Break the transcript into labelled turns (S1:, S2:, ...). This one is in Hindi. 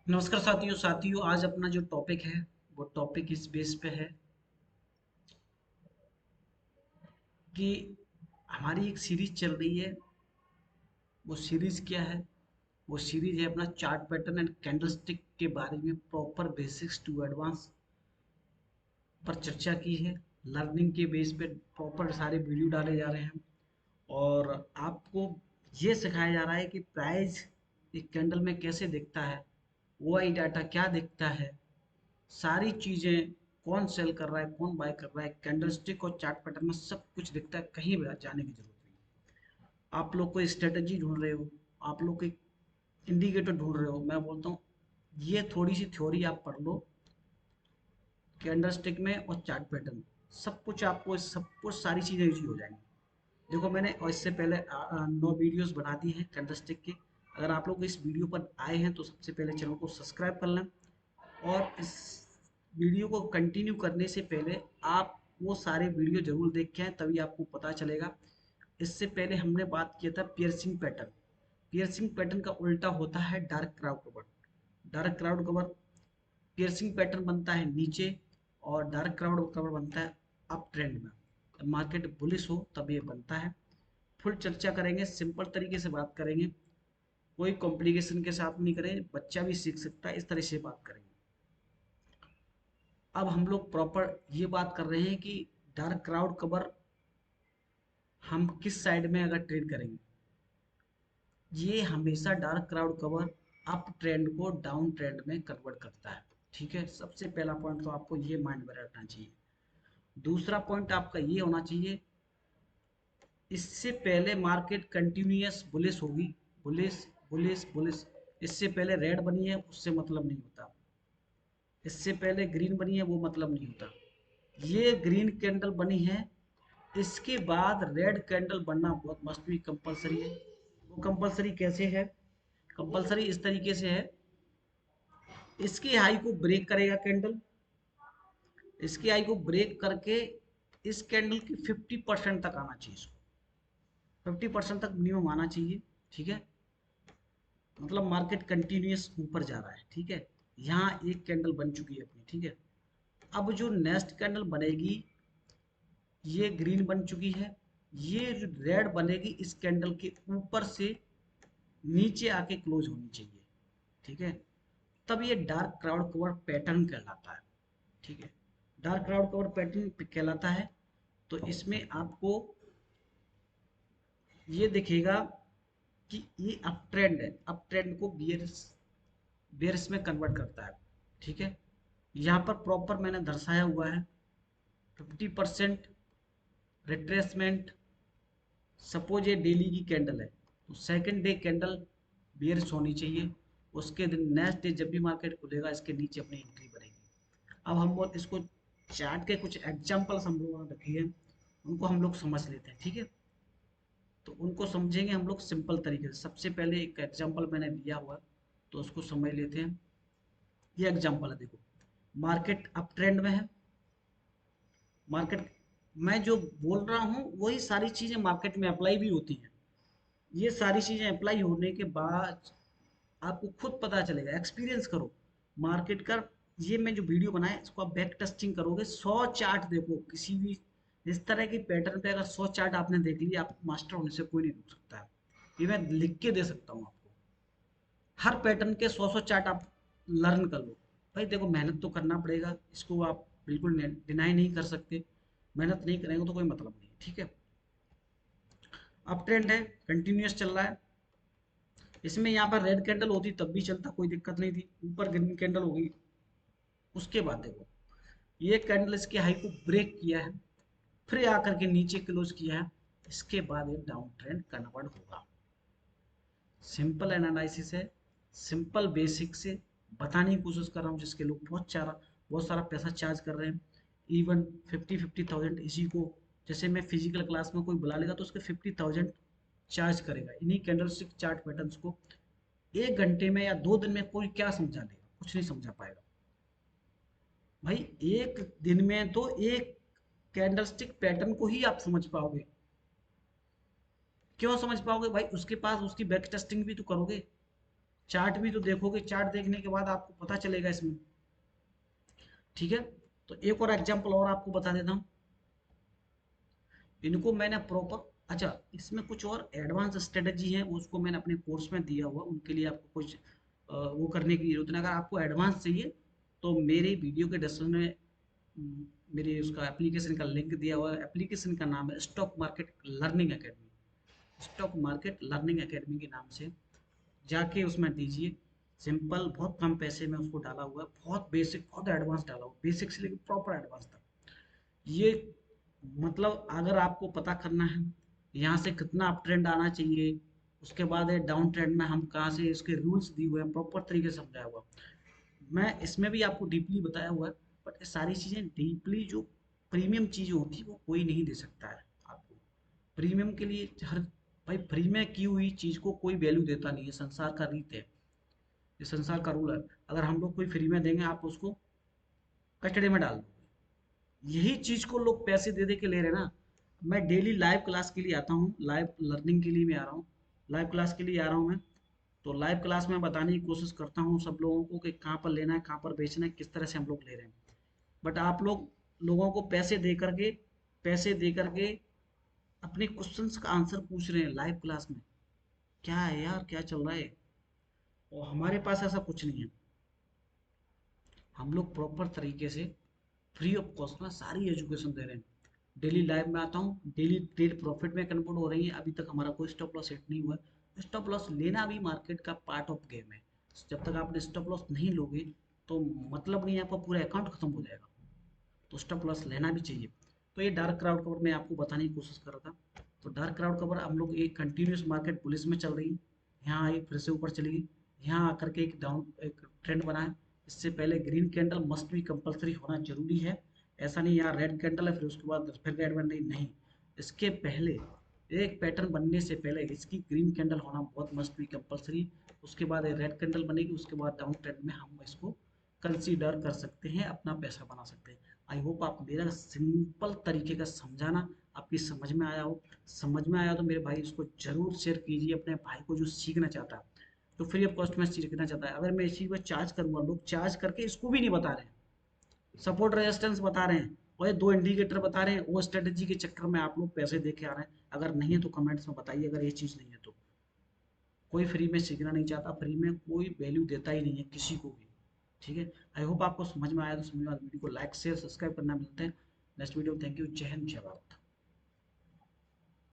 S1: नमस्कार साथियों आज अपना जो टॉपिक है वो टॉपिक इस बेस पे है कि हमारी एक सीरीज चल रही है। वो सीरीज क्या है? वो सीरीज है अपना चार्ट पैटर्न एंड कैंडलस्टिक के बारे में प्रॉपर बेसिक्स टू एडवांस पर चर्चा की है। लर्निंग के बेस पे प्रॉपर सारे वीडियो डाले जा रहे हैं और आपको ये सिखाया जा रहा है कि प्राइस एक कैंडल में कैसे दिखता है, ओआई डाटा क्या दिखता है, सारी चीजें, कौन सेल कर रहा है कौन बाय कर रहा है, कैंडलस्टिक और चार्ट पैटर्न में सब कुछ दिखता है। कहीं भी जाने की जरूरत नहीं। आप लोग कोई स्ट्रेटजी ढूंढ रहे हो, आप लोग कोई इंडिकेटर ढूंढ रहे हो, मैं बोलता हूँ ये थोड़ी सी थ्योरी आप पढ़ लो कैंडलस्टिक में और चार्ट पैटर्न। सब कुछ आपको सब कुछ सारी चीजें ईजी हो जाएंगी। देखो मैंने और इससे पहले 9 वीडियोस बना दी हैं कैंडलस्टिक की। अगर आप लोग इस वीडियो पर आए हैं तो सबसे पहले चैनल को सब्सक्राइब कर लें और इस वीडियो को कंटिन्यू करने से पहले आप वो सारे वीडियो जरूर देख के आए, तभी आपको पता चलेगा। इससे पहले हमने बात किया था पियर्सिंग पैटर्न। पियर्सिंग पैटर्न का उल्टा होता है dark crowd cover. Dark crowd cover piercing pattern बनता है नीचे और डार्क क्राउड कवर बनता है अप ट्रेंड में। मार्केट बुलिश हो तब ये बनता है। फुल चर्चा करेंगे, सिंपल तरीके से बात करेंगे, कोई कॉम्प्लिकेशन के साथ नहीं करें, बच्चा भी सीख सकता है, इस तरह से बात करेंगे। अब हम लोग प्रॉपर ये बात कर रहे हैं कि डार्क क्राउड कवर हम किस साइड में अगर ट्रेड करेंगे। ये हमेशा dark crowd cover up trend को डाउन ट्रेंड में कन्वर्ट करता है। ठीक है, सबसे पहला पॉइंट तो आपको ये माइंड में रखना चाहिए। दूसरा पॉइंट आपका ये होना चाहिए, इससे पहले मार्केट कंटिन्यूअस बुलिश होगी। Bullish bullish bullish. इससे पहले रेड बनी है उससे मतलब नहीं होता, इससे पहले ग्रीन बनी है वो मतलब नहीं होता। ये ग्रीन कैंडल बनी है, इसके बाद रेड कैंडल बनना बहुत मस्ट भी कंपलसरी है। वो कंपलसरी कैसे है? कंपलसरी इस तरीके से है, इसकी हाई को ब्रेक करेगा कैंडल, इसकी हाई को ब्रेक करके इस कैंडल की 50% तक आना चाहिए। इसको 50% तक मिनिमम आना चाहिए। ठीक है, मतलब मार्केट कंटिन्यूअस ऊपर जा रहा है। ठीक है, यहाँ एक कैंडल बन चुकी है अपनी। ठीक है, अब जो नेक्स्ट कैंडल बनेगी ये ग्रीन बन चुकी है, ये रेड बनेगी इस कैंडल के ऊपर से नीचे आके क्लोज होनी चाहिए। ठीक है, तब ये डार्क क्राउड कवर पैटर्न कहलाता है। ठीक है, डार्क क्राउड कवर पैटर्न कहलाता है। तो इसमें आपको ये दिखेगा कि ये अप ट्रेंड है, अप ट्रेंड को बियर्स बेयर्स में कन्वर्ट करता है। ठीक है, यहाँ पर प्रॉपर मैंने दर्शाया हुआ है 50% रिट्रेसमेंट। सपोज ये डेली की कैंडल है तो सेकंड डे कैंडल बियर्स होनी चाहिए, उसके दिन नेक्स्ट डे जब भी मार्केट खुलेगा इसके नीचे अपनी एंट्री बनेगी। अब हम बहुत इसको चार्ट के कुछ एग्जांपल्स हम लोगों ने रखी है, उनको हम लोग समझ लेते हैं। ठीक है, तो उनको समझेंगे हम लोग सिंपल तरीके से। सबसे पहले एक एग्जांपल मैंने दिया हुआ तो उसको समझ लेते हैं। ये एग्जांपल है, देखो मार्केट अप ट्रेंड में है। मार्केट, मैं जो बोल रहा हूँ वही सारी चीजें मार्केट में अप्लाई भी होती हैं। ये सारी चीजें अप्लाई होने के बाद आपको खुद पता चलेगा, एक्सपीरियंस करो मार्केट का। ये मैं जो वीडियो बनाया इसको आप बैक टेस्टिंग करोगे, 100 चार्ट देखो किसी भी इस तरह की पैटर्न पे। अगर 100 चार्ट आपने देख लिया, आप मास्टर होने से कोई नहीं रोक सकता है। ये मैं लिख के दे सकता हूँ आपको। हर पैटर्न के 100 चार्ट आप लर्न कर लो। भाई देखो मेहनत तो करना पड़ेगा, इसको आप बिल्कुल डिनाई नहीं कर सकते। मेहनत नहीं करेंगे तो कोई मतलब नहीं। ठीक है, अप ट्रेंड है, कंटिन्यूअस चल रहा है। इसमें यहाँ पर रेड कैंडल होती तब भी चलता, कोई दिक्कत नहीं थी। ऊपर ग्रीन कैंडल होगी, उसके बाद देखो ये कैंडल इसके हाई को ब्रेक किया है, फिर आकर के नीचे क्लोज किया है, इसके बाद ये डाउन ट्रेंड कन्वर्ट होगा। सिंपल एनालिसिस है, सिंपल बेसिक से बताने की कोशिश कर रहा हूँ, जिसके लोग बहुत सारा पैसा चार्ज कर रहे हैं। इवन 50,000 इसी को, जैसे मैं फिजिकल क्लास में कोई बुला लेगा तो उसके 50,000 चार्ज करेगा इन्हीं कैंडलस्टिक चार्ट पैटर्न्स को। 1 घंटे में या 2 दिन में कोई क्या समझा लेगा? कुछ नहीं समझा पाएगा। भाई एक दिन में तो एक कैंडलस्टिक पैटर्न को ही आप समझ पाओगे। क्यों समझ पाओगे भाई? उसके पास उसकी बैक टेस्टिंग भी तो करोगे। चार्ट भी तो देखोगे, चार्ट देखने के बाद आपको पता चलेगा इसमें। ठीक है, तो एक और एग्जांपल और आपको बता देता हूँ। इनको मैंने प्रॉपर, अच्छा इसमें कुछ और एडवांस स्ट्रेटजी है, उसको मैंने अपने कोर्स में दिया हुआ, उनके लिए आपको कुछ वो करने की जरूरत नहीं। अगर आपको एडवांस चाहिए तो मेरे वीडियो के डिस्क्रिप्शन में मेरे उसका एप्लीकेशन का लिंक दिया हुआ है। एप्लीकेशन का नाम है stock market learning academy. Stock market learning academy के नाम से जाके उसमें दीजिए। सिंपल, बहुत कम पैसे में उसको डाला हुआ है, बहुत बेसिक, बहुत एडवांस डाला हुआ, बेसिक से लेकर प्रॉपर एडवांस तक। ये मतलब अगर आपको पता करना है यहाँ से कितना अप ट्रेंड आना चाहिए, उसके बाद है डाउन ट्रेंड में हम कहाँ से, इसके रूल्स दिए हुए हैं, प्रॉपर तरीके से समझाया हुआ। मैं इसमें भी आपको डीपली बताया हुआ है, बट ये सारी चीज़ें डीपली जो प्रीमियम चीज़ें होती है वो कोई नहीं दे सकता है आपको। प्रीमियम के लिए हर, भाई फ्री में की हुई चीज़ को कोई वैल्यू देता नहीं है, संसार का रीत है, ये संसार का रूल है। अगर हम लोग कोई फ्री में देंगे, आप उसको कचड़े में डाल दो। यही चीज को लोग पैसे दे दे के ले रहे हैं ना। मैं डेली लाइव क्लास के लिए आता हूँ, लाइव लर्निंग के लिए मैं आ रहा हूँ, लाइव क्लास के लिए आ रहा हूँ मैं। तो लाइव क्लास में बताने की कोशिश करता हूँ सब लोगों को कि कहाँ पर लेना है, कहाँ पर बेचना है, किस तरह से हम लोग ले रहे हैं। बट आप लोग लोगों को पैसे दे करके अपने क्वेश्चंस का आंसर पूछ रहे हैं लाइव क्लास में। क्या है यार, क्या चल रहा है? और हमारे पास ऐसा कुछ नहीं है। हम लोग प्रॉपर तरीके से फ्री ऑफ कॉस्ट में सारी एजुकेशन दे रहे हैं। डेली लाइव में आता हूँ, डेली ट्रेड प्रॉफिट में कन्वर्ट हो रही है। अभी तक हमारा कोई स्टॉप लॉस हिट नहीं हुआ है। स्टॉप लॉस लेना भी मार्केट का पार्ट ऑफ गेम है। जब तक आपने स्टॉप लॉस नहीं लोगे तो मतलब नहीं है, आपका पूरा अकाउंट खत्म हो जाएगा। तो स्टॉप लॉस लेना भी चाहिए। तो ये डार्क क्राउड कवर मैं आपको बताने की कोशिश कर रहा था। तो डार्क क्राउड कवर हम लोग एक कंटिन्यूस मार्केट पुलिस में चल रही है, यहाँ आई फिर से ऊपर चली गई, यहाँ आकर के एक डाउन एक ट्रेंड बना है। इससे पहले ग्रीन कैंडल मस्ट भी कंपलसरी होना जरूरी है। ऐसा नहीं यार रेड कैंडल है फिर उसके बाद फिर रेड बन रही, नहीं। इसके पहले एक पैटर्न बनने से पहले इसकी ग्रीन कैंडल होना बहुत मस्ट भी कंपलसरी। उसके बाद रेड कैंडल बनेगी, उसके बाद डाउन ट्रेंड में हम इसको कंसीडर कर सकते हैं, अपना पैसा बना सकते हैं। आई होप आप मेरा सिंपल तरीके का समझाना आपकी समझ में आया हो। समझ में आया तो मेरे भाई इसको जरूर शेयर कीजिए अपने भाई को जो सीखना चाहता है, तो फ्री ऑफ कॉस्ट में सीखना चाहता है। अगर मैं इस चीज़ पर चार्ज करूंगा, लोग चार्ज करके इसको भी नहीं बता रहे हैं, सपोर्ट रेजिस्टेंस बता रहे हैं और ये दो इंडिकेटर बता रहे हैं, वो स्ट्रेटेजी के चक्कर में आप लोग पैसे दे के आ रहे हैं। अगर नहीं है तो कमेंट्स में बताइए, अगर ये चीज़ नहीं है तो। कोई फ्री में सीखना नहीं चाहता, फ्री में कोई वैल्यू देता ही नहीं है किसी को भी। ठीक है, आई होप आपको समझ में आया। तो समझ में आया वीडियो को लाइक शेयर सब्सक्राइब करना। मिलते हैं नेक्स्ट वीडियो। थैंक यू, जय हिंद जय भारत।